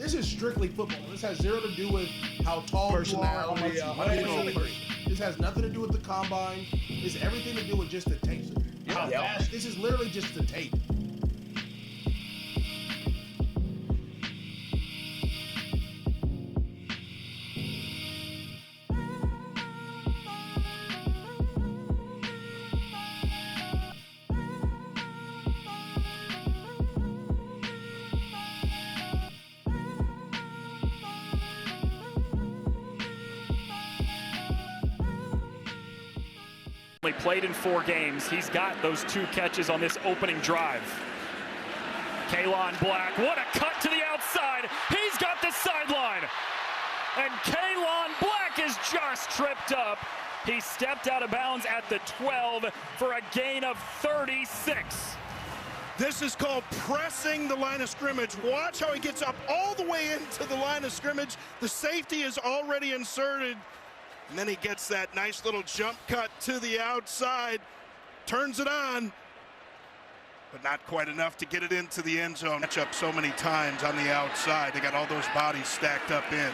This is strictly football. This has zero to do with how tall you are, how much you weigh. This has nothing to do with the combine. This has everything to do with just the tape. How fast? This is literally just the tape. Only played in 4 games. He's got those 2 catches on this opening drive. Kaelon Black, what a cut to the outside. He's got the sideline. And Kaelon Black is just tripped up. He stepped out of bounds at the 12 for a gain of 36. This is called pressing the line of scrimmage. Watch how he gets up all the way into the line of scrimmage. The safety is already inserted. And then he gets that nice little jump cut to the outside, turns it on, but not quite enough to get it into the end zone. Match up so many times on the outside. They got all those bodies stacked up in.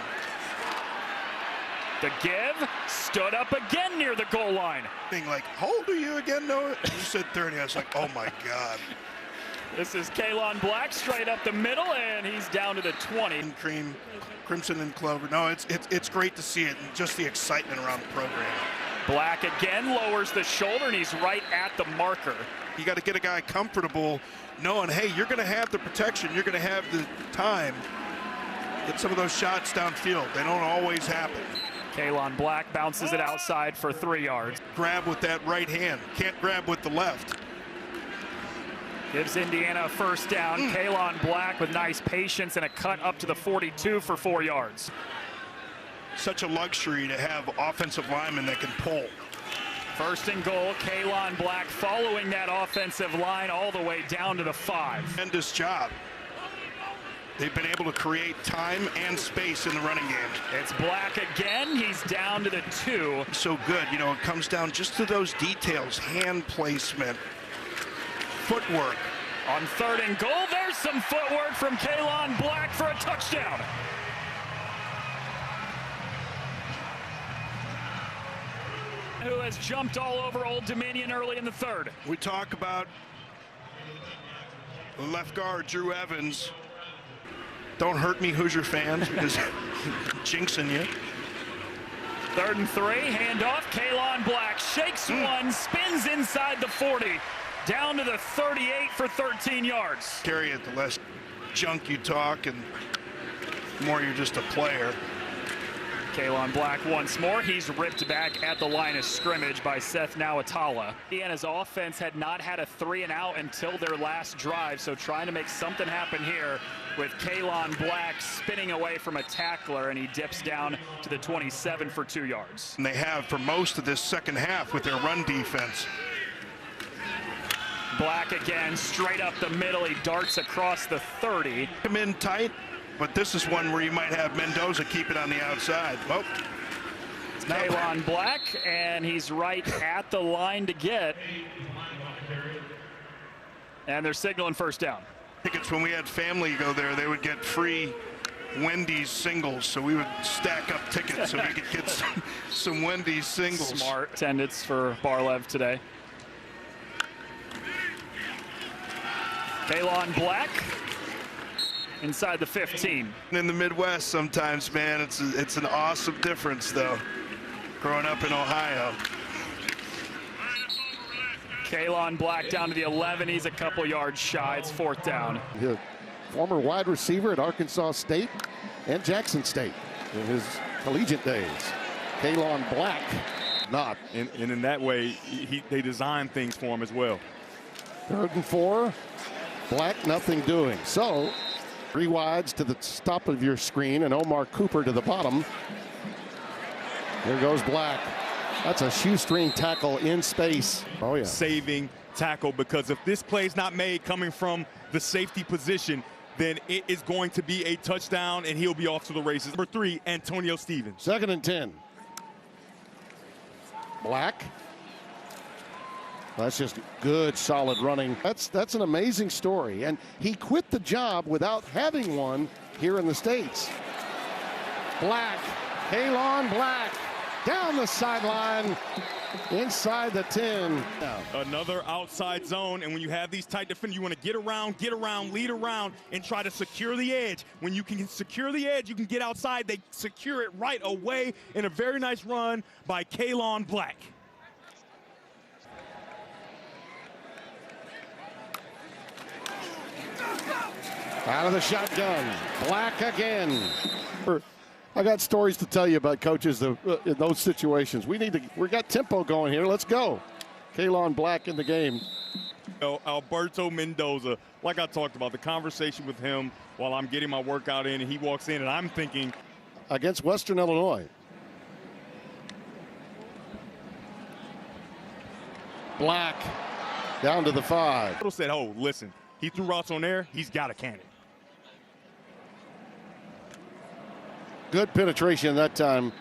The give, stood up again near the goal line. Being like, how old are you again, Noah? You said 30. I was like, oh my God. This is Kaelon Black straight up the middle, and he's down to the 20. Cream, Crimson and Clover. No, it's great to see it, and just the excitement around the program. Black again lowers the shoulder, and he's right at the marker. You got to get a guy comfortable knowing, hey, you're going to have the protection, you're going to have the time. Get some of those shots downfield. They don't always happen. Kaelon Black bounces it outside for 3 yards. Grab with that right hand. Can't grab with the left. Gives Indiana a first down. Kaelon Black with nice patience and a cut up to the 42 for 4 yards. Such a luxury to have offensive linemen that can pull. First and goal, Kaelon Black following that offensive line all the way down to the 5. Tremendous job. They've been able to create time and space in the running game. It's Black again. He's down to the 2. So good. You know, it comes down just to those details, hand placement, footwork. On 3rd and goal, there's some footwork from Kaelon Black for a touchdown. Who has jumped all over Old Dominion early in the 3rd. We talk about the left guard, Drew Evans. Don't hurt me, Hoosier fans, because jinxing you. 3rd and 3, handoff. Kaelon Black shakes one, spins inside the 40. Down to the 38 for 13 yards. Carry it, the less junk you talk and the more you're just a player. Kaelon Black once more. He's ripped back at the line of scrimmage by Seth Nawatala. Indiana's offense had not had a 3-and-out until their last drive, so trying to make something happen here with Kaelon Black spinning away from a tackler, and he dips down to the 27 for 2 yards. And they have for most of this second half with their run defense. Black again, straight up the middle. He darts across the 30. Come in tight, but this is one where you might have Mendoza keep it on the outside. Well, it's Kaelon Black, and he's right at the line to get. And they're signaling first down. Tickets, when we had family go there, they would get free Wendy's singles, so we would stack up tickets so we could get some Wendy's singles. Smart attendance for Barlev today. Kaelon Black inside the 15. In the Midwest sometimes, man, it's an awesome difference, though, growing up in Ohio. Kaelon Black down to the 11. He's a couple yards shy. It's 4th down. The former wide receiver at Arkansas State and Jackson State in his collegiate days. Kaelon Black not. And in that way, they designed things for him as well. 3rd and 4. Black, nothing doing. So, 3 wides to the top of your screen and Omar Cooper to the bottom. There goes Black. That's a shoestring tackle in space. Oh, yeah. Saving tackle, because if this play's not made coming from the safety position, then it is going to be a touchdown and he'll be off to the races. Number 3, Antonio Stevens. 2nd and 10. Black. That's just good, solid running. That's an amazing story. And he quit the job without having one here in the States. Black, Kaelon Black, down the sideline, inside the 10. Another outside zone, and when you have these tight defenders, you want to get around, lead around, and try to secure the edge. When you can secure the edge, you can get outside. They secure it right away in a very nice run by Kaelon Black. Out of the shotgun, Black again. I got stories to tell you about coaches in those situations. We got tempo going here. Let's go. Kaelon Black in the game. Alberto Mendoza, like I talked about, the conversation with him while I'm getting my workout in, and he walks in, and I'm thinking. Against Western Illinois. Black down to the 5. Said, oh, listen, he threw routes on there. He's got a cannon. Good penetration that time.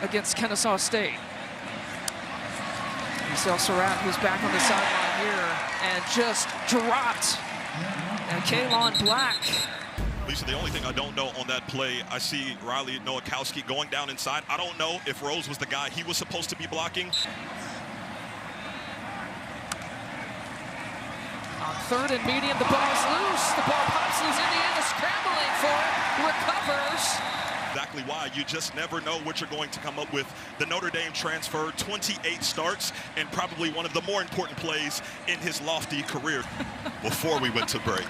Against Kennesaw State. Shoutout, who's back on the sideline here and just dropped. And Kaelon Black. Lisa, the only thing I don't know on that play, I see Riley Nowakowski going down inside. I don't know if Rose was the guy he was supposed to be blocking. On 3rd and medium, the ball's loose. The ball pops loose. Indiana scrambling for it. Recovers. Exactly why. You just never know what you're going to come up with. The Notre Dame transfer, 28 starts, and probably one of the more important plays in his lofty career before we went to break.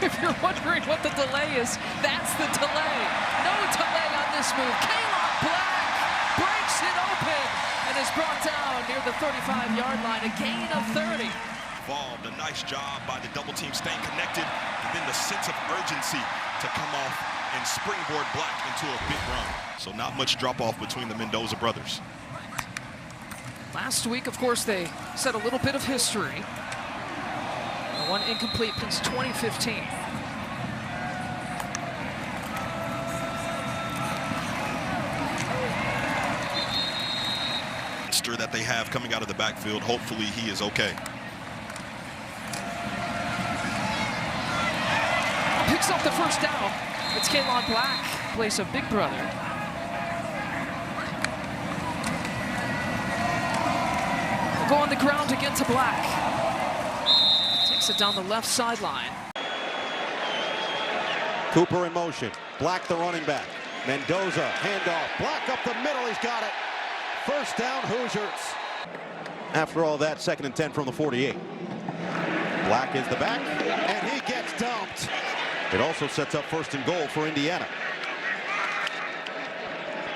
If you're wondering what the delay is, that's the delay. No delay on this move. Kaelon Black breaks it open and is brought down near the 35-yard line. A gain of 30. Involved. A nice job by the double team staying connected, and then the sense of urgency to come off and springboard Black into a big run. So not much drop off between the Mendoza brothers. Last week, of course, they set a little bit of history. One incomplete since 2015. That they have coming out of the backfield. Hopefully he is okay. Picks up the first down. It's Kaelon Black, place of Big Brother. We'll go on the ground again to Black. Takes it down the left sideline. Cooper in motion. Black the running back. Mendoza, handoff. Black up the middle, he's got it. First down, Hoosiers. After all that, 2nd and 10 from the 48. Black is the back, and he gets dumped. It also sets up 1st and goal for Indiana.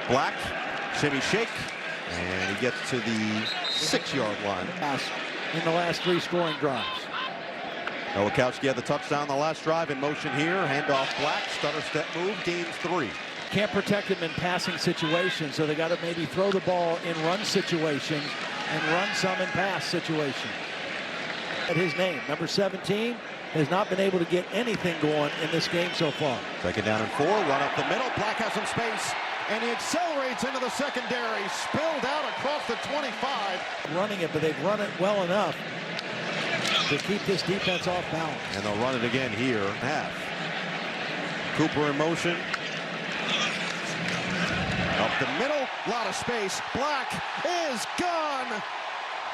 Black, shimmy shake, and he gets to the 6-yard line. In the last 3 scoring drives. Nowakowski had the touchdown the last drive. In motion here, handoff Black, stutter step move, gains 3. Can't protect him in passing situations, so they got to maybe throw the ball in run situations and run some in pass situations. At his name, number 17, has not been able to get anything going in this game so far. 2nd down and 4, run up the middle. Black has some space, and he accelerates into the secondary, spilled out across the 25. Running it, but they've run it well enough to keep this defense off balance. And they'll run it again here. Half. Cooper in motion. Up the middle, lot of space. Black is gone.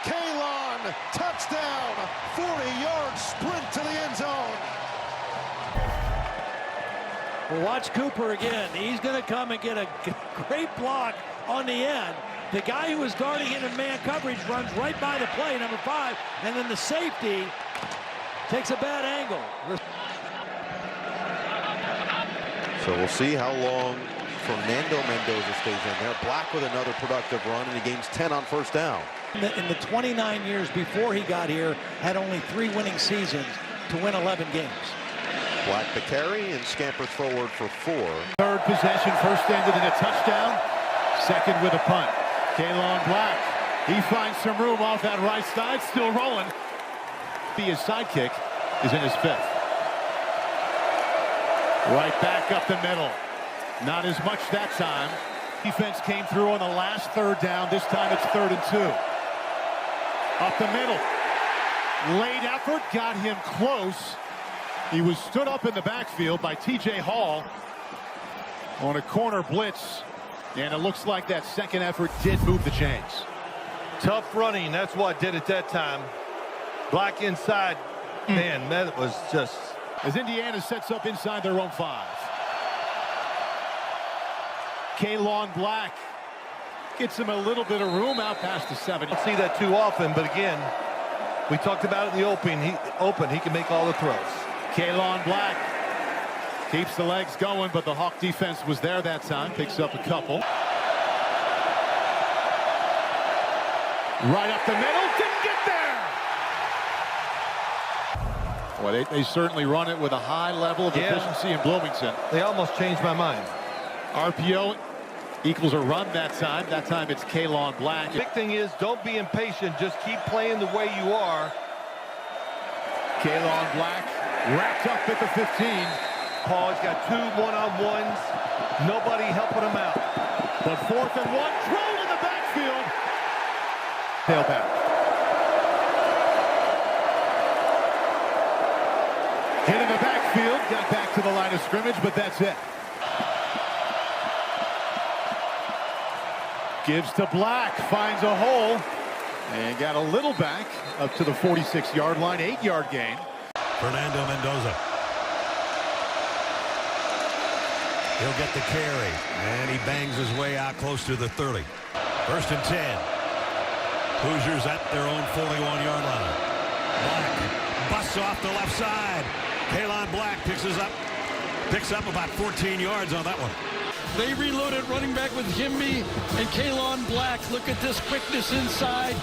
Kaelon, touchdown, 40-yard sprint to the end zone. Well, watch Cooper again. He's going to come and get a great block on the end. The guy who was guarding him in man coverage runs right by the play, number 5, and then the safety takes a bad angle. So we'll see how long Fernando Mendoza stays in there. Black with another productive run, and he gains 10 on 1st down. In the 29 years before he got here, had only 3 winning seasons to win 11 games. Black the carry and scampers forward for 4. 3rd possession, first ended in a touchdown, 2nd with a punt. Kaelon Black, he finds some room off that right side, still rolling. His sidekick is in his 5th. Right back up the middle. Not as much that time. Defense came through on the last 3rd down. This time it's 3rd and 2. Up the middle. Late effort, got him close. He was stood up in the backfield by T.J. Hall on a corner blitz. And it looks like that second effort did move the chains. Tough running, that's what did it that time. Black inside. Man, that was just... As Indiana sets up inside their own 5. Kaelon Black gets him a little bit of room out past the 7. I don't see that too often, but again, we talked about it in the open. He can make all the throws. Kaelon Black keeps the legs going, but the Hawk defense was there that time. Picks up a couple. Right up the middle, didn't get there. Well, they certainly run it with a high level of efficiency in Bloomington. They almost changed my mind. RPO equals a run that time. That time it's Kaelon Black. Big thing is don't be impatient. Just keep playing the way you are. Kaelon Black wrapped up at the 15. Paul's got 2 one-on-ones. Nobody helping him out. But 4th and 1, thrown in the backfield. Tailback. Hit in the backfield, got back to the line of scrimmage, but that's it. Gives to Black, finds a hole, and got a little back up to the 46-yard line, 8-yard gain. Fernando Mendoza. He'll get the carry, and he bangs his way out close to the 30. 1st and 10. Hoosiers at their own 41-yard line. Black busts off the left side. Kaelon Black picks up about 14 yards on that one. They reloaded running back with Himby and Kaelon Black. Look at this quickness inside.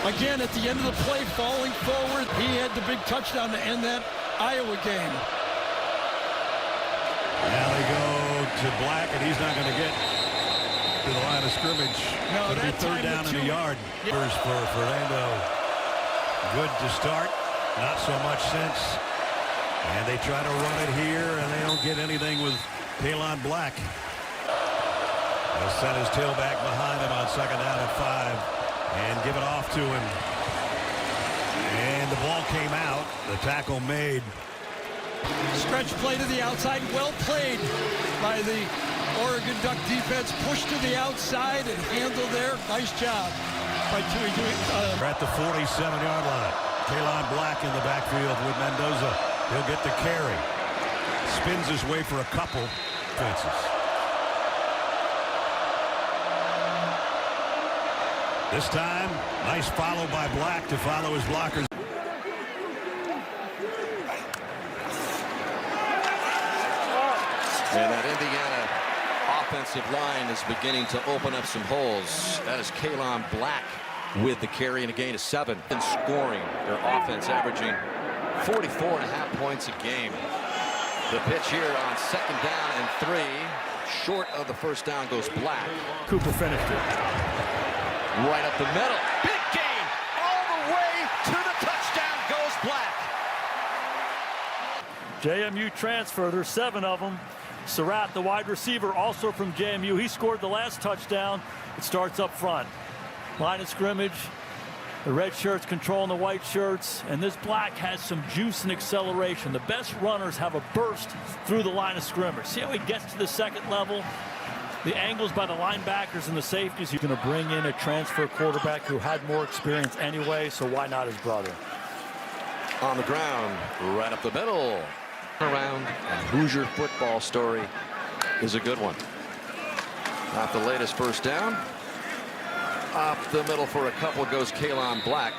Again, at the end of the play, falling forward. He had the big touchdown to end that Iowa game. Now they go to Black, and he's not going to get to the line of scrimmage. No, it'll be 3rd down and a yard. For Fernando. Good to start. Not so much since. And they try to run it here, and they don't get anything with Kaelon Black. They'll set his tailback behind him on 2nd down and 5 and give it off to him. And the ball came out. The tackle made. Stretch play to the outside. Well played by the Oregon Duck defense. Pushed to the outside and handled there. Nice job by Tui. We're at the 47-yard line. Kaelon Black in the backfield with Mendoza. He'll get the carry. Spins his way for a couple fences. This time, nice follow by Black to follow his blockers. And that Indiana offensive line is beginning to open up some holes. That is Kaelon Black with the carry and a gain of 7. And scoring, their offense averaging 44.5 points a game. The pitch here on 2nd down and 3. Short of the 1st down goes Black. Cooper finished it. Right up the middle. Big gain. All the way to the touchdown goes Black. JMU transfer. There's 7 of them. Surratt, the wide receiver, also from JMU. He scored the last touchdown. It starts up front. Line of scrimmage. The red shirts controlling the white shirts. And this Black has some juice and acceleration. The best runners have a burst through the line of scrimmage. See how he gets to the 2nd level? The angles by the linebackers and the safeties. He's going to bring in a transfer quarterback who had more experience anyway, so why not his brother? On the ground, right up the middle. Around, and Hoosier football story is a good one. Not the latest 1st down. Up the middle for a couple goes Kaelon Black.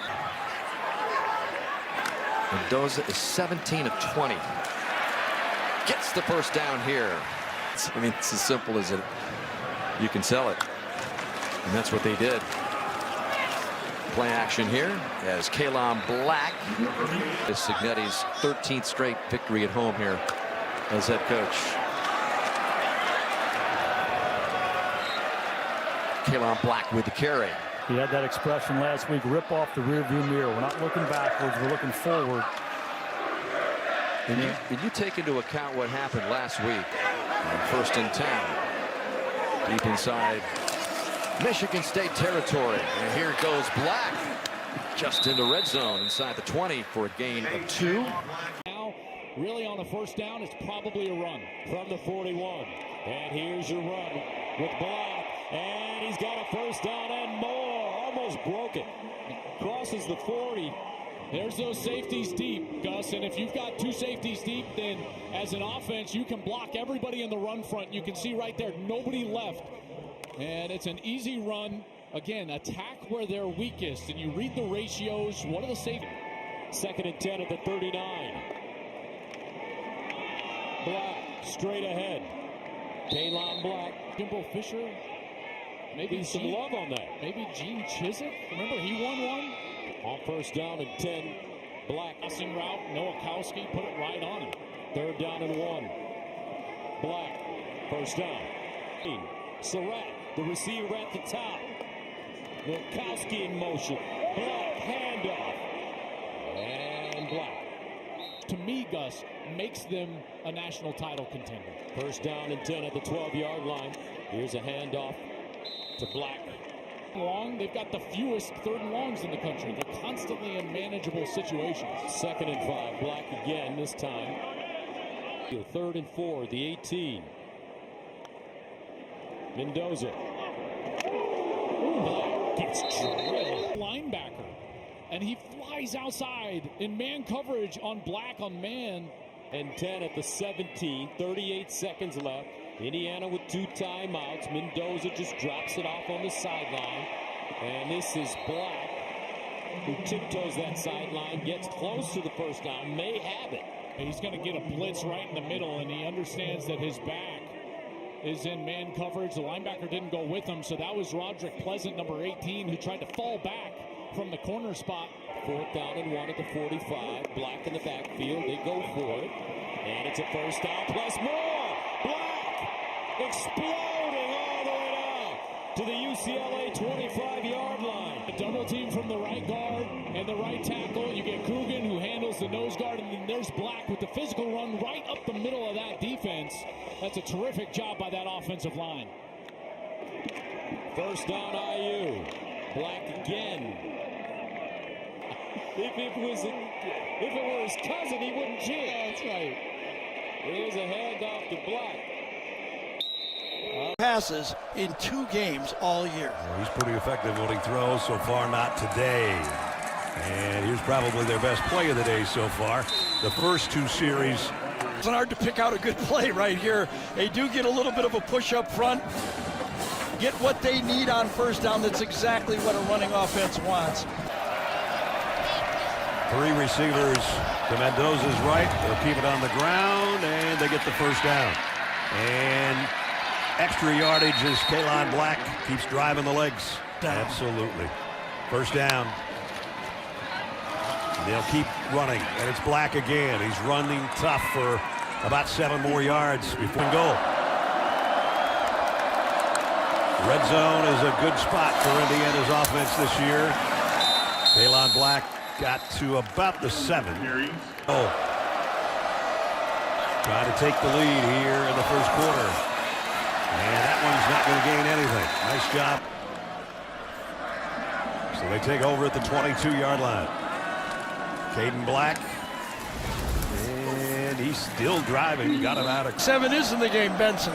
Mendoza is 17 of 20. Gets the 1st down here. I mean, it's as simple as it. You can sell it. And that's what they did. Play action here as Kaelon Black is Signetti's 13th straight victory at home here as head coach. Kaelon Black with the carry. He had that expression last week, rip off the rearview mirror. We're not looking backwards, we're looking forward. And you take into account what happened last week on 1st and 10. Deep inside Michigan State territory. And here goes Black. just into red zone inside the 20 for a gain of 2. Now, really on a first down, it's probably a run from the 41. And here's your run with Black. And he's got a first down and more. Almost broke it. Crosses the 40. There's those safeties deep, Gus, and if you've got 2 safeties deep, then as an offense, you can block everybody in the run front. You can see right there, nobody left. And it's an easy run. Again, attack where they're weakest, and you read the ratios. What are the safeties? 2nd and 10 at the 39. Black, straight ahead. Kaelon Black. Jimbo Fisher. Maybe some love on that. Maybe Gene Chiswick. Remember, he won one? On first down and 10, Black. Passing route, Nowakowski put it right on him. 3rd down and 1. Black, first down. Surratt, the receiver at the top. Nowakowski in motion. Black, handoff. And Black. To me, Gus, makes them a national title contender. First down and 10 at the 12-yard line. Here's a handoff to Black. Long, they've got the fewest 3rd and longs in the country. They're constantly in manageable situations. 2nd and 5, Black again this time. 3rd and 4, the 18. Mendoza. Black gets drilled. Linebacker, and he flies outside in man coverage on Black on man. And 10 at the 17, 38 seconds left. Indiana with 2 timeouts. Mendoza just drops it off on the sideline. And this is Black, who tiptoes that sideline, gets close to the first down, may have it. He's going to get a blitz right in the middle, and he understands that his back is in man coverage. The linebacker didn't go with him, so that was Roderick Pleasant, number 18, who tried to fall back from the corner spot. 4th down and 1 at the 45. Black in the backfield. They go for it. And it's a first down plus more. Black exploding all the way down to the UCLA 25-yard line. A double team from the right guard and the right tackle. You get Coogan, who handles the nose guard, and then there's Black with the physical run right up the middle of that defense. That's a terrific job by that offensive line. First down IU. Black again. If it were his cousin, he wouldn't cheer. Yeah, that's right. Here's a handoff to Black. Passes in 2 games all year. Well, he's pretty effective when he throws. So far, not today. And here's probably their best play of the day so far. The first 2 series. It's hard to pick out a good play right here. They do get a little bit of a push up front. Get what they need on first down. That's exactly what a running offense wants. 3 receivers to Mendoza's right. They'll keep it on the ground, and they get the first down. And extra yardage as Kaelon Black keeps driving the legs. Absolutely. First down. They'll keep running, and it's Black again. He's running tough for about 7 more yards before goal. Red zone is a good spot for Indiana's offense this year. Kaelon Black got to about the 7. Oh, trying to take the lead here in the first quarter. And that one's not going to gain anything. Nice job. So they take over at the 22-yard line. Caden Black. And he's still driving. Got him out of 7 is in the game, Benson.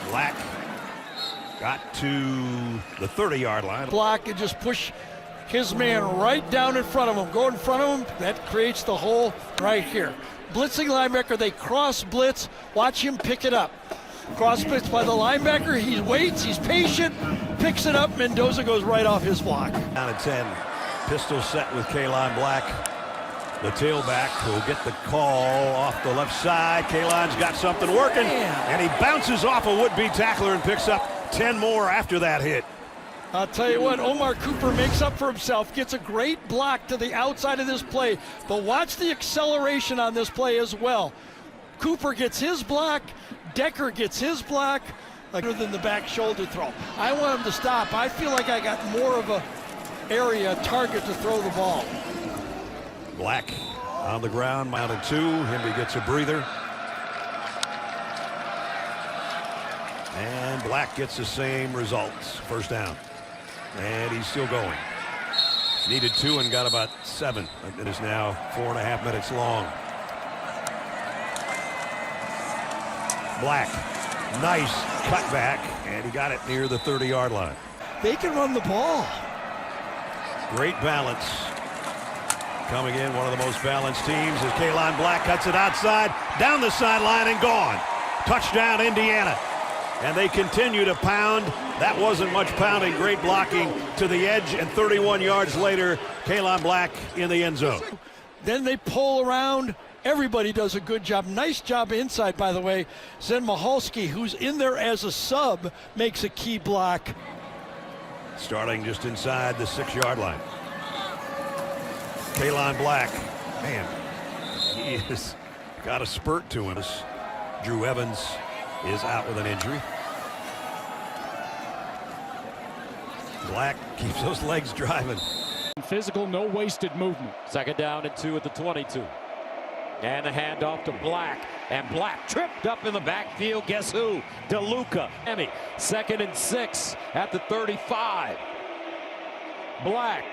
Black got to the 30-yard line. Block and just push his man right down in front of him. Go in front of him. That creates the hole right here. Blitzing linebacker, they cross blitz. Watch him pick it up. Cross blitz by the linebacker. He waits. He's patient. Picks it up. Mendoza goes right off his block. Down at 10. Pistol set with Kaelon Black. The tailback will get the call off the left side. Kaelon's got something working. And he bounces off a would-be tackler and picks up 10 more after that hit. I'll tell you what, Omar Cooper makes up for himself, gets a great block to the outside of this play, but watch the acceleration on this play as well. Cooper gets his block, Decker gets his block, other than the back shoulder throw. I want him to stop. I feel like I got more of a area target to throw the ball. Black on the ground, mounted 2. Hemby gets a breather. And Black gets the same results. First down. And he's still going. Needed 2 and got about 7. It is now 4.5 minutes long. Black, nice cutback, and he got it near the 30-yard line. They can run the ball. Great balance. Coming in, one of the most balanced teams as Kaelon Black cuts it outside, down the sideline and gone. Touchdown, Indiana. And they continue to pound. That wasn't much pounding. Great blocking to the edge, and 31 yards later, Kaelon Black in the end zone. Then they pull around. Everybody does a good job. Nice job inside, by the way. Zen Mahalski, who's in there as a sub, makes a key block. Starting just inside the 6-yard line. Kaelon Black, man, he has got a spurt to him. Drew Evans is out with an injury. Black keeps those legs driving. Physical, no wasted movement. Second down and 2 at the 22. And a handoff to Black. And Black tripped up in the backfield. Guess who? DeLuca. Second and 6 at the 35. Black.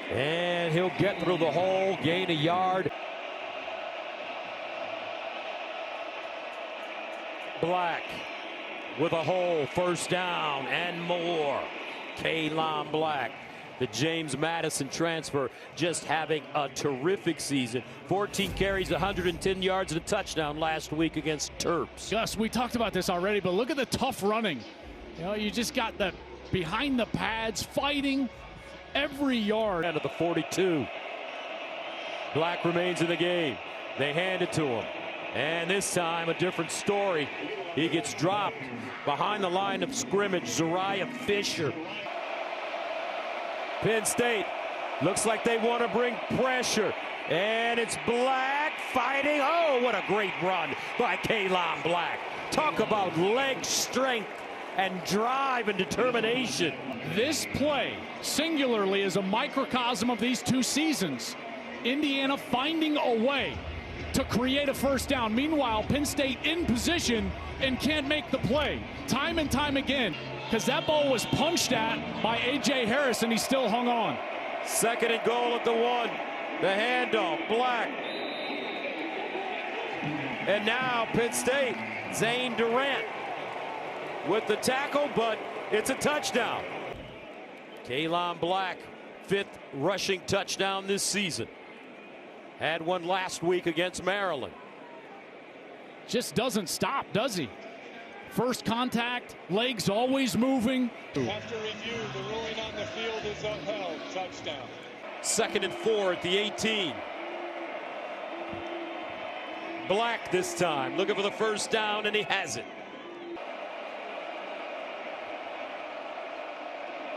And he'll get through the hole, gain a yard. Black with a hole, first down and more. Kaelon Black, the James Madison transfer, just having a terrific season. 14 carries, 110 yards and a touchdown last week against Terps. Gus, we talked about this already, but look at the tough running. You know, you just got the behind the pads, fighting every yard. Out of the 42. Black remains in the game. They hand it to him. And this time, a different story. He gets dropped behind the line of scrimmage. Zariah Fisher. Penn State looks like they want to bring pressure. And it's Black fighting. Oh, what a great run by Kaelon Black. Talk about leg strength and drive and determination. This play, singularly, is a microcosm of these 2 seasons. Indiana finding a way to create a first down. Meanwhile, Penn State in position and can't make the play. Time and time again, because that ball was punched at by A.J. Harris, and he still hung on. Second and goal at the 1. The handoff, Black. And now Penn State, Zane Durant with the tackle, but it's a touchdown. Kaelon Black, 5th rushing touchdown this season. Had one last week against Maryland. Just doesn't stop, does he? First contact, legs always moving. After review, the ruling on the field is upheld. Touchdown. Second and 4 at the 18. Black this time, looking for the first down, and he has it.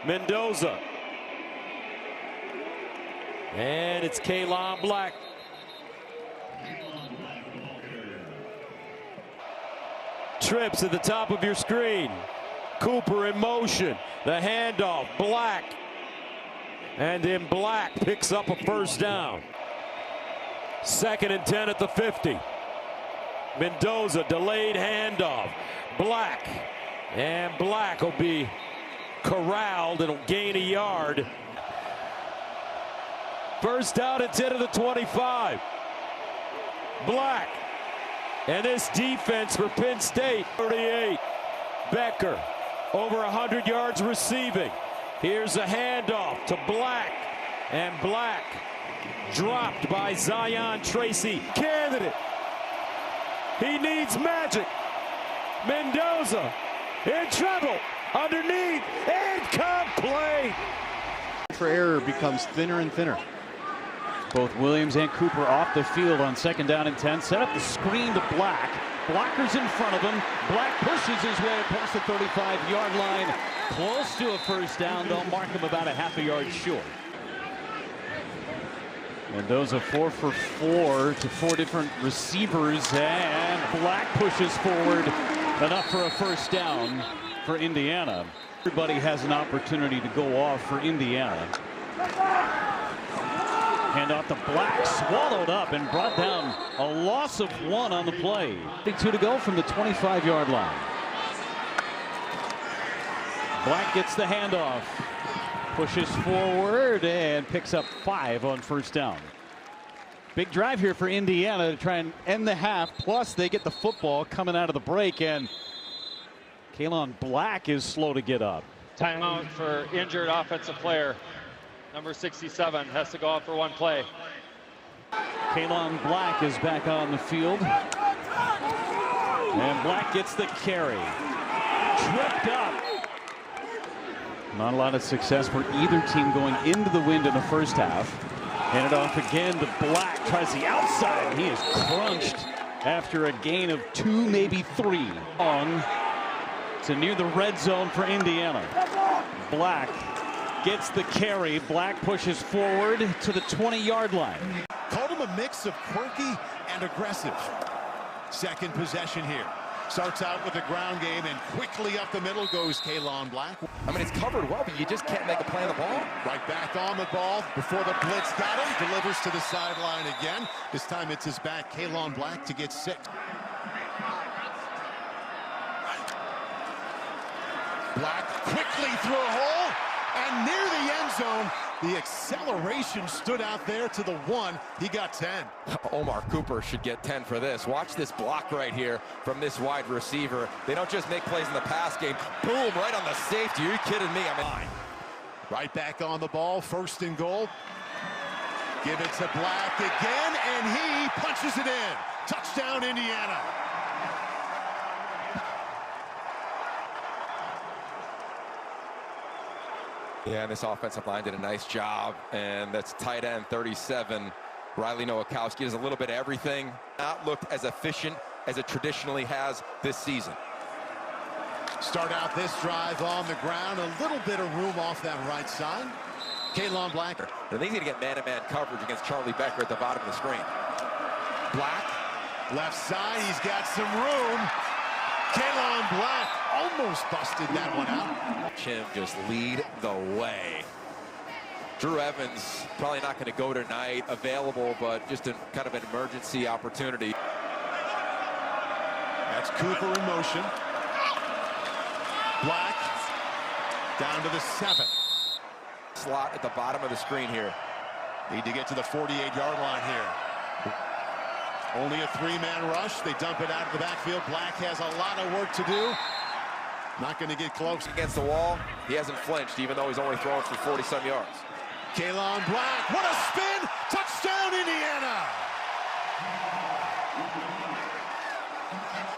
Mendoza. And it's Kaelon Black. Trips at the top of your screen. Cooper in motion. The handoff, Black. And then Black picks up a first down. Second and 10 at the 50. Mendoza, delayed handoff. Black. And Black will be corralled and will gain a yard. First down and 10 of the 25. Black. And this defense for Penn State, 38. Becker, over 100 yards receiving. Here's a handoff to Black. And Black dropped by Zion Tracy. Candidate. He needs magic. Mendoza in trouble. Underneath. Incomplete. For error becomes thinner and thinner. Both Williams and Cooper off the field on second down and 10. Set up the screen to Black. Blockers in front of him. Black pushes his way past the 35-yard line. Close to a first down. They'll mark him about a half a yard short. Mendoza 4 for 4 to 4 different receivers. And Black pushes forward. Enough for a first down for Indiana. Everybody has an opportunity to go off for Indiana. Hand off to Black, swallowed up and brought down a loss of 1 on the play. 2 to go from the 25-yard line. Black gets the handoff, pushes forward, and picks up 5 on first down. Big drive here for Indiana to try and end the half, plus they get the football coming out of the break, and Kaelon Black is slow to get up. Timeout for injured offensive player. Number 67 has to go out for one play. Kaelon Black is back on the field. And Black gets the carry. Tripped up. Not a lot of success for either team going into the wind in the first half. Handed off again to Black. Tries the outside. He is crunched after a gain of 2, maybe 3. On to near the red zone for Indiana. Black gets the carry. Black pushes forward to the 20-yard line. Called him a mix of quirky and aggressive. Second possession here. Starts out with the ground game, and quickly up the middle goes Kaelon Black. I mean, it's covered well, but you just can't make a play on the ball. Right back on the ball before the blitz got him. Delivers to the sideline again. This time it's his back, Kaelon Black, to get 6. Black quickly through a hole, and near the end zone. The acceleration stood out there to the 1. He got 10. Omar Cooper should get 10 for this. Watch this block right here from this wide receiver. They don't just make plays in the pass game. Boom, right on the safety. Are you kidding me? I'm in. Right back on the ball, 1st and goal. Give it to Black again, and he punches it in. Touchdown, Indiana. Yeah, and this offensive line did a nice job, and that's tight end 37. Riley Nowakowski does a little bit of everything. Not looked as efficient as it traditionally has this season. Start out this drive on the ground. A little bit of room off that right side. Kaelon Black. They're going to get man-to-man coverage against Charlie Becker at the bottom of the screen. Black, left side, he's got some room. Kaelon Black almost busted that one out. Him just lead the way. Drew Evans probably not going to go tonight, available, but just a kind of an emergency opportunity. That's Cooper in motion. Black down to the 7. Slot at the bottom of the screen here. Need to get to the 48-yard line here. Only a 3-man rush. They dump it out of the backfield. Black has a lot of work to do. Not going to get close. Against the wall, he hasn't flinched, even though he's only thrown for 40-some yards. Kaelon Black, what a spin! Touchdown, Indiana!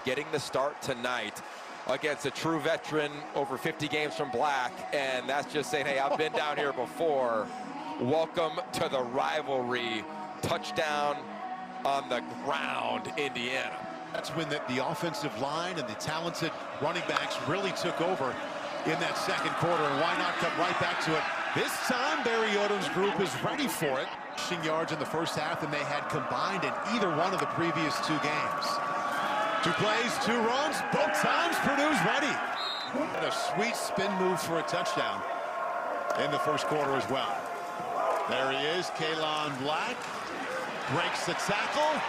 Getting the start tonight against a true veteran, over 50 games from Black, and that's just saying, hey, I've been down here before. Welcome to the rivalry. Touchdown on the ground, Indiana. That's when the offensive line and the talented running backs really took over in that second quarter, and why not come right back to it? This time, Barry Odom's group is ready for it. Rushing yards in the first half than they had combined in either one of the previous 2 games. 2 plays, 2 runs, both times Purdue's ready. And a sweet spin move for a touchdown in the first quarter as well. There he is, Kaelon Black. Breaks the tackle.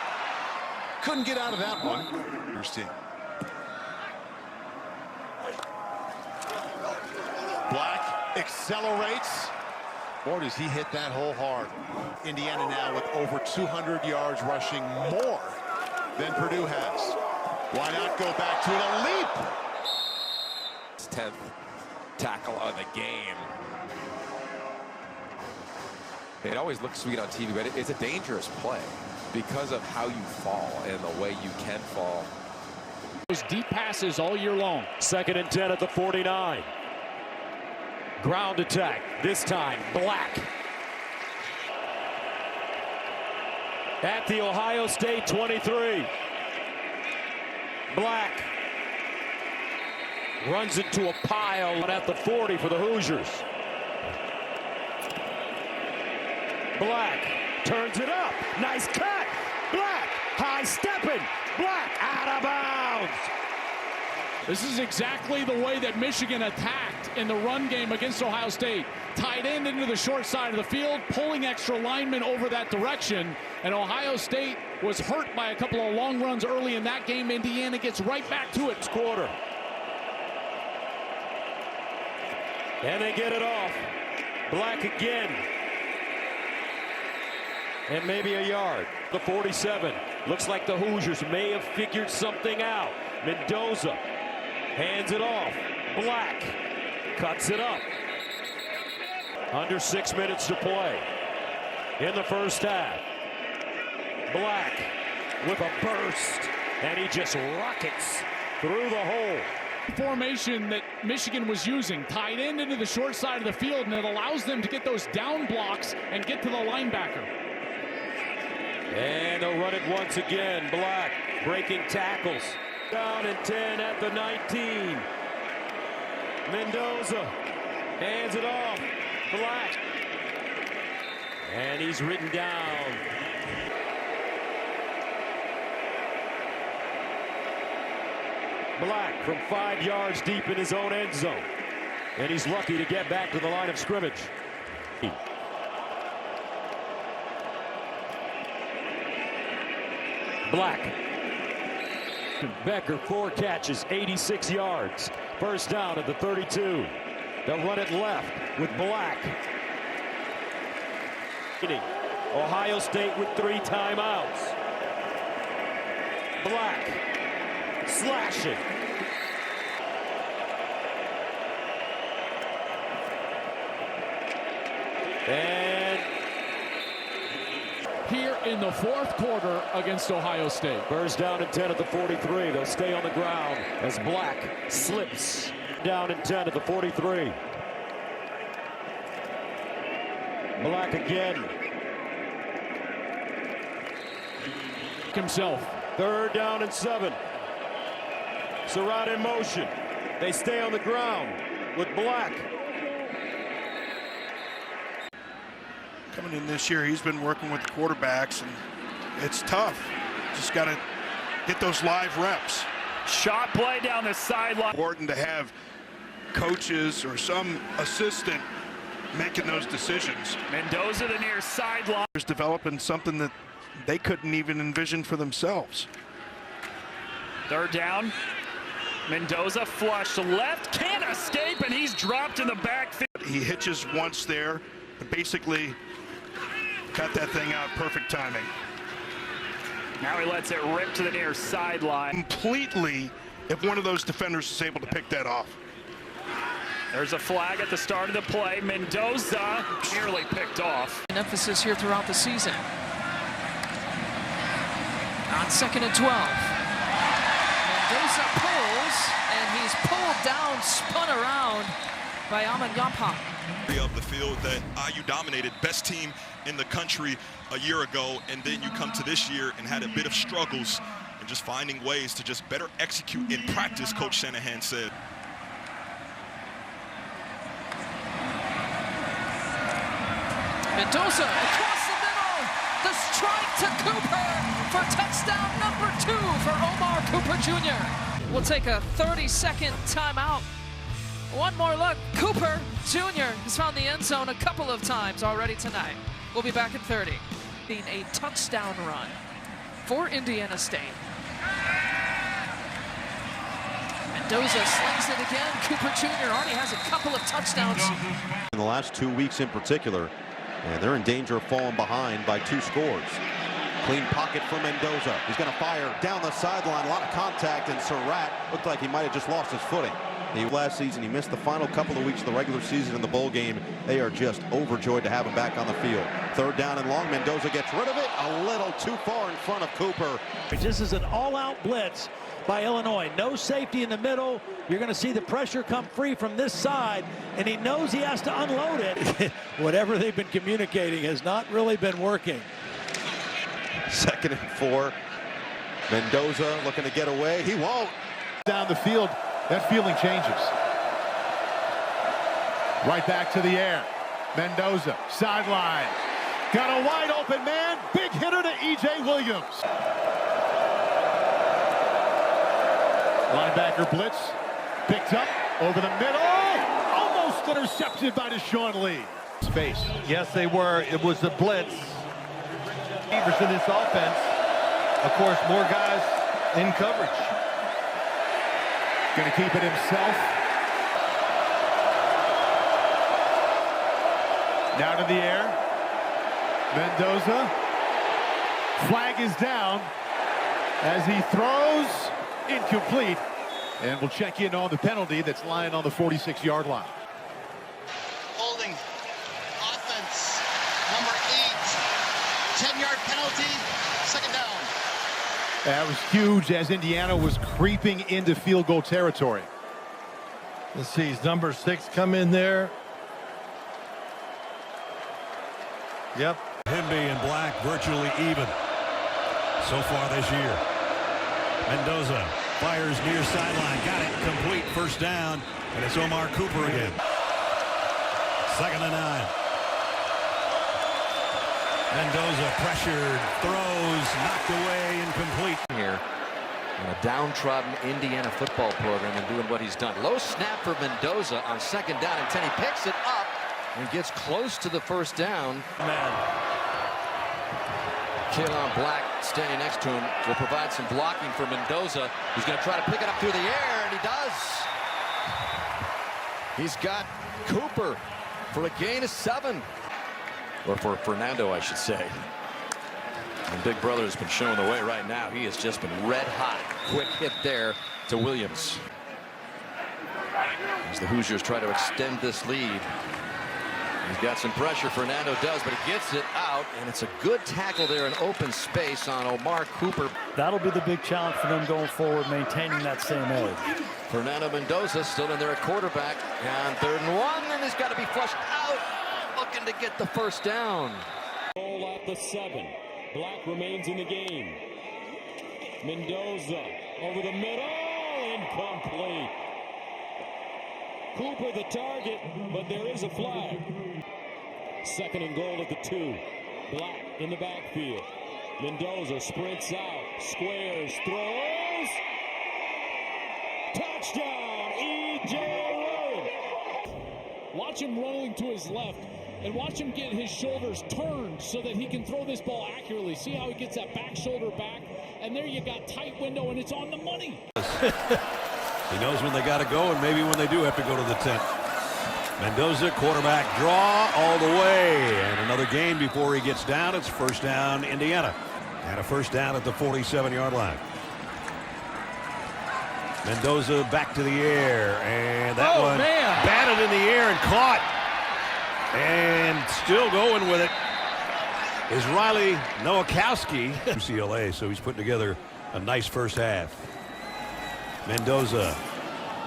Couldn't get out of that one. First team. Black accelerates. Boy, does he hit that hole hard. Indiana now with over 200 yards rushing more than Purdue has. Why not go back to it? A leap. It's 10th tackle of the game. It always looks sweet on TV, but it's a dangerous play because of how you fall and the way you can fall. Those deep passes all year long. 2nd and 10 at the 49. Ground attack. This time, Black. At the Ohio State 23. Black runs into a pile at the 40 for the Hoosiers. Black turns it up. Nice cut. Black high stepping. Black out of bounds. This is exactly the way that Michigan attacked in the run game against Ohio State. Tight end into the short side of the field, pulling extra linemen over that direction. And Ohio State was hurt by a couple of long runs early in that game. Indiana gets right back to it. Quarter. And they get it off. Black again. And maybe a yard. The 47. Looks like the Hoosiers may have figured something out. Mendoza hands it off. Black cuts it up. Under 6 minutes to play in the first half. Black with a burst, and he just rockets through the hole. Formation that Michigan was using, tied in into the short side of the field, and it allows them to get those down blocks and get to the linebacker. And they'll run it once again. Black breaking tackles. Down and 10 at the 19. Mendoza hands it off. Black. And he's ridden down. Black from 5 yards deep in his own end zone. And he's lucky to get back to the line of scrimmage. Black. Becker, 4 catches, 86 yards. First down at the 32. They'll run it left with Black. Ohio State with 3 timeouts. Black slashing. And here in the fourth quarter against Ohio State. Burrs down and 10 at the 43. They'll stay on the ground as Black slips. Down and 10 at the 43. Black again. Himself. Third down and 7. Surratt in motion. They stay on the ground with Black. Coming in this year, he's been working with the quarterbacks, and it's tough. Just got to get those live reps. Shot play down the sideline. Important to have coaches or some assistant making those decisions. Mendoza the near sideline. Developing something that they couldn't even envision for themselves. Third down. Mendoza flush to left, can't escape, and he's dropped in the backfield. He hitches once there, and basically cut that thing out, perfect timing. Now he lets it rip to the near sideline. Completely, if one of those defenders is able to pick that off. There's a flag at the start of the play. Mendoza nearly picked off. An emphasis here throughout the season. On 2nd and 12. Mendoza pulls, and he's pulled down, spun around by Amanyapa. Of the field that IU dominated, best team in the country a year ago, and then you come to this year and had a bit of struggles and just finding ways to just better execute in practice, Coach Shanahan said. Mendoza across the middle, the strike to Cooper for touchdown number 2 for Omar Cooper Jr. We'll take a 30-second timeout. One more look. Cooper Jr. has found the end zone a couple of times already tonight. We'll be back at 30. Being a touchdown run for Indiana State. Mendoza slings it again. Cooper Jr. already has a couple of touchdowns. In the last 2 weeks in particular, and they're in danger of falling behind by 2 scores. Clean pocket for Mendoza. He's going to fire down the sideline. A lot of contact, and Surratt looked like he might have just lost his footing. Last season, he missed the final couple of weeks of the regular season in the bowl game. They are just overjoyed to have him back on the field. Third down and long. Mendoza gets rid of it. A little too far in front of Cooper. This is an all-out blitz by Illinois. No safety in the middle. You're going to see the pressure come free from this side, and he knows he has to unload it. Whatever they've been communicating has not really been working. 2nd and 4. Mendoza looking to get away. He won't. Down the field, that feeling changes. Right back to the air. Mendoza, sideline. Got a wide open man. Big hitter to E.J. Williams. Linebacker blitz. Picked up over the middle. Almost intercepted by Deshaun Lee. Space. Yes, they were. It was the blitz. Receivers in this offense. Of course, more guys in coverage. Going to keep it himself. Now to the air. Mendoza. Flag is down as he throws incomplete. And we'll check in on the penalty that's lying on the 46-yard line. Holding offense, number 8. 10-yard penalty, second down. That was huge as Indiana was creeping into field goal territory. Let's see, is number 6 come in there? Yep. Hemby and Black virtually even so far this year. Mendoza fires near sideline. Got it. Complete. First down. And it's Omar Cooper again. 2nd and 9. Mendoza pressured. Throws. Knocked away. Incomplete. Here in a downtrodden Indiana football program and doing what he's done. Low snap for Mendoza on 2nd down and 10. He picks it up and gets close to the first down. Kaelon Black standing next to him will provide some blocking for Mendoza. He's going to try to pick it up through the air, and he does. He's got Cooper for a gain of 7. Or for Fernando, I should say. And Big Brother has been showing the way right now. He has just been red hot. Quick hit there to Williams. As the Hoosiers try to extend this lead. He's got some pressure, Fernando does, but he gets it out, and it's a good tackle there in open space on Omar Cooper. That'll be the big challenge for them going forward, maintaining that same edge. Fernando Mendoza still in there at quarterback, and 3rd and 1, and he's got to be flushed out, looking to get the first down. Ball at the 7. Black remains in the game. Mendoza over the middle, incomplete. Cooper the target, but there is a flag. 2nd and goal at the 2. Black in the backfield. Mendoza sprints out, squares, throws. Touchdown, E.J. Williams. Watch him rolling to his left, and watch him get his shoulders turned so that he can throw this ball accurately. See how he gets that back shoulder back, and there you got tight window, and it's on the money. He knows when they got to go and maybe when they do have to go to the 10th. Mendoza, quarterback draw all the way. And another gain before he gets down. It's first down, Indiana. And a first down at the 47-yard line. Mendoza back to the air. And that one batted in the air and caught. And still going with it is Riley Nowakowski. UCLA, so he's putting together a nice first half. Mendoza,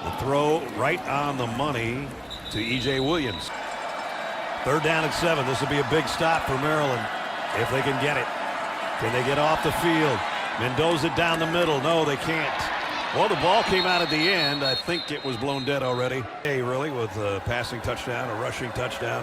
the throw right on the money to E.J. Williams. 3rd down and 7. This will be a big stop for Maryland if they can get it. Can they get off the field? Mendoza down the middle. No, they can't. Well, the ball came out at the end. I think it was blown dead already. Hey, really, with a passing touchdown, a rushing touchdown.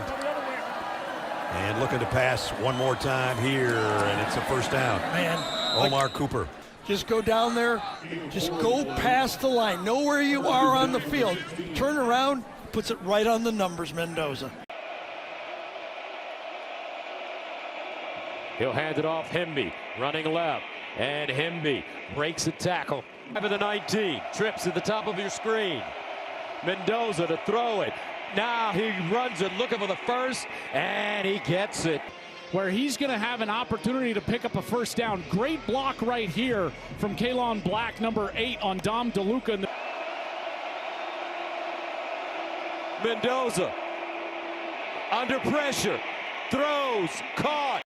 And looking to pass one more time here, and it's a first down. Man, Omar Cooper. Just go down there, just go past the line, know where you are on the field, turn around, puts it right on the numbers, Mendoza. He'll hand it off, Hemby, running left, and Hemby breaks a tackle. Over the 19, trips at the top of your screen. Mendoza to throw it. Now he runs it, looking for the first, and he gets it. Where he's going to have an opportunity to pick up a first down. Great block right here from Kaelon Black, number 8 on Dom DeLuca. Mendoza under pressure, throws, caught.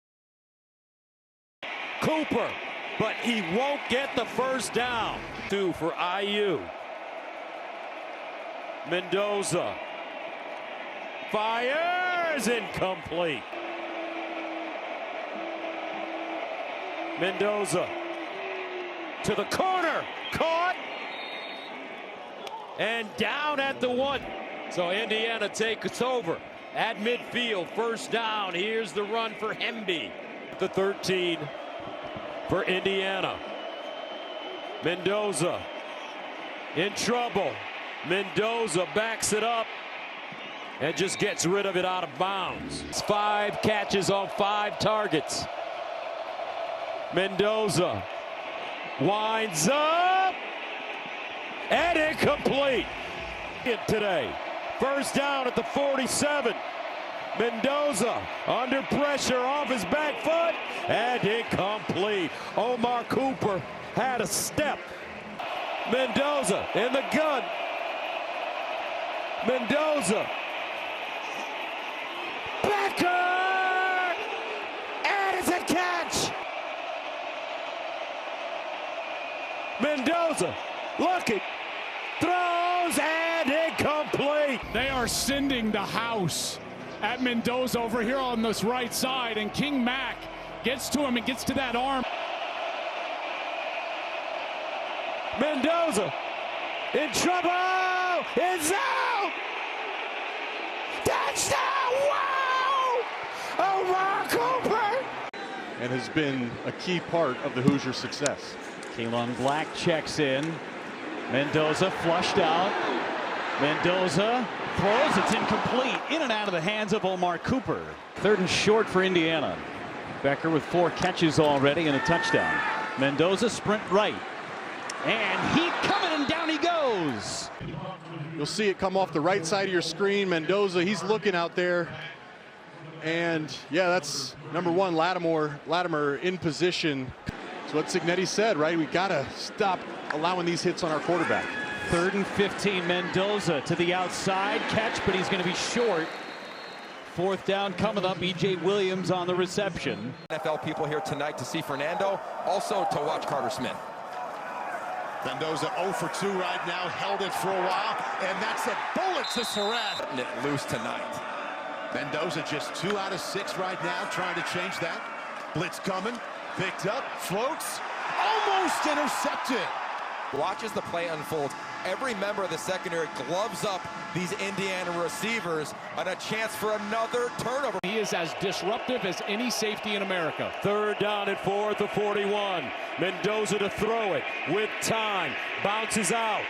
Cooper, but he won't get the first down. 2 for IU. Mendoza fires, incomplete. Mendoza to the corner, caught, and down at the 1. So Indiana takes over at midfield, first down. Here's the run for Hemby. The 13 for Indiana. Mendoza in trouble. Mendoza backs it up and just gets rid of it out of bounds. It's 5 catches on 5 targets. Mendoza winds up and incomplete today. First down at the 47. Mendoza under pressure off his back foot and incomplete. Omar Cooper had a step. Mendoza in the gun. Mendoza. Becker! And it's a catch! Mendoza looking, throws, and incomplete. They are sending the house at Mendoza over here on this right side, and King Mack gets to him and gets to that arm. Mendoza in trouble. It's out. Touchdown! Wow! Omar Cooper! And has been a key part of the Hoosier success. Kaelon Black checks in. Mendoza flushed out. Mendoza throws. It's incomplete. In and out of the hands of Omar Cooper. 3rd and short for Indiana. Becker with 4 catches already and a touchdown. Mendoza sprint right. And he coming, and down he goes. You'll see it come off the right side of your screen. Mendoza, he's looking out there. And yeah, that's number 1, Latimer in position. That's what Cignetti said, right? We gotta stop allowing these hits on our quarterback. 3rd and 15, Mendoza to the outside catch, but he's going to be short. 4th down coming up. E.J. Williams on the reception. NFL people here tonight to see Fernando, also to watch Carter Smith. Mendoza 0 for 2 right now, held it for a while, and that's a bullet to Surratt. Putting it loose tonight. Mendoza just 2 out of 6 right now, trying to change that. Blitz coming, picked up, floats, almost intercepted. Watches the play unfold. Every member of the secondary gloves up these Indiana receivers on a chance for another turnover. He is as disruptive as any safety in America. 3rd down and 4th of 41. Mendoza to throw it with time. Bounces out.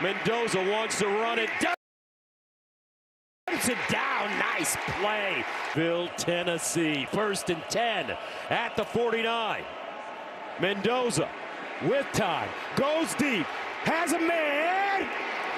Mendoza wants to run it down. It down. Nice play. Ville, Tennessee. 1st and 10 at the 49. Mendoza with time. Goes deep. Has a man.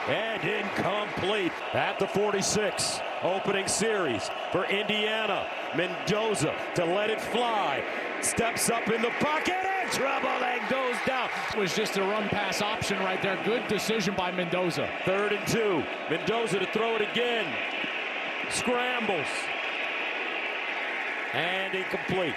And incomplete at the 46. Opening series for Indiana. Mendoza to let it fly. Steps up in the pocket and trouble and goes down. It was just a run-pass option right there. Good decision by Mendoza. 3rd and 2. Mendoza to throw it again. Scrambles. And incomplete.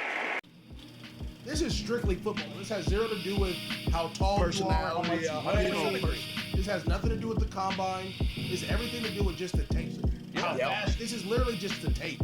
This is strictly football. This has 0 to do with how tall you are, how much you weigh. This has nothing to do with the combine. This has everything to do with just the tape. How fast. This is literally just the tape.